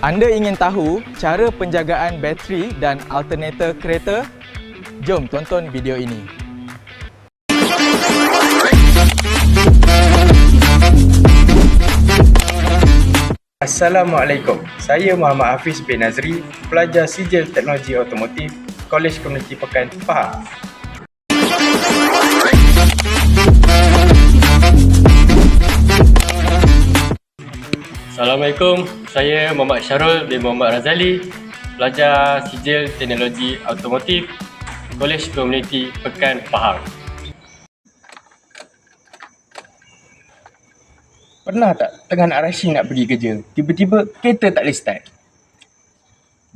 Anda ingin tahu cara penjagaan bateri dan alternator kereta? Jom tonton video ini. Assalamualaikum. Saya Muhammad Hafiz bin Nazri, pelajar Sijil Teknologi Automotif, Kolej Komuniti Pekan, Pahang. Assalamualaikum, saya Muhammad Syarul bin Muhammad Razali, pelajar Sijil Teknologi Automotif, Kolej Komuniti Pekan, Pahang. Pernah tak tengah nak rushing nak pergi kerja, tiba-tiba kereta tak boleh start?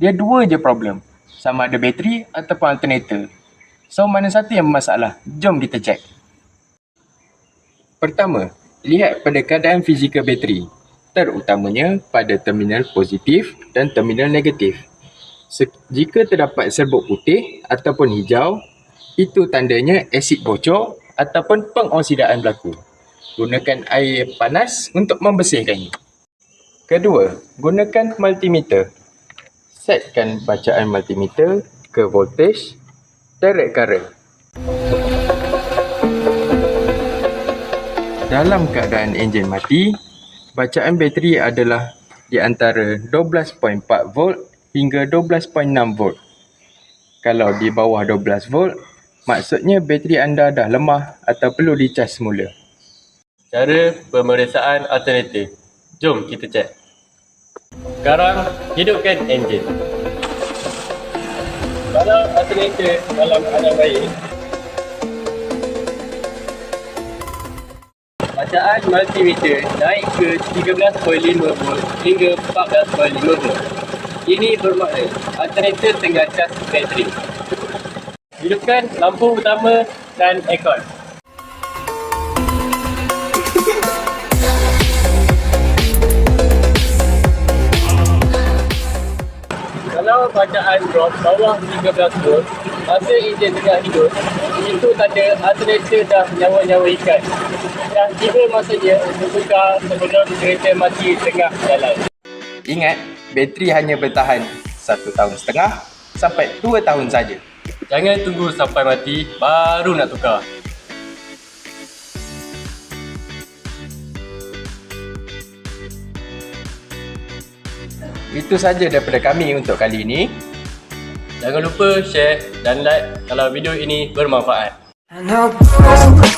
Dia dua je problem, sama ada bateri ataupun alternator. So, mana satu yang bermasalah? Jom kita cek. Pertama, lihat pada keadaan fizikal bateri, terutamanya pada terminal positif dan terminal negatif. Jika terdapat serbuk putih ataupun hijau, itu tandanya asid bocor ataupun pengoksidaan berlaku. Gunakan air panas untuk membersihkannya. Kedua, gunakan multimeter. Setkan bacaan multimeter ke voltage, direct current. Dalam keadaan enjin mati, bacaan bateri adalah di antara 12.4 volt hingga 12.6 volt. Kalau di bawah 12 volt, maksudnya bateri anda dah lemah atau perlu dicas semula. Cara pemeriksaan alternator. Jom kita cek. Sekarang, hidupkan enjin. Kalau alternator dalam keadaan baik, bacaan multimeter naik ke 13.5 volt hingga 14.5 volt. Ini bermakna alternator tengah cas bateri. Hidupkan lampu utama dan aircon. Kalau bacaan drop bawah 13 volt, masa enjin tengah hidup, itu tanda alternator dah nyawa-nyawakan. Dah tiba masanya untuk tukar sebelum kereta mati tengah jalan. Ingat, bateri hanya bertahan 1,5 tahun sampai 2 tahun saja. Jangan tunggu sampai mati baru nak tukar. Itu saja daripada kami untuk kali ini. Jangan lupa share dan like kalau video ini bermanfaat. I know you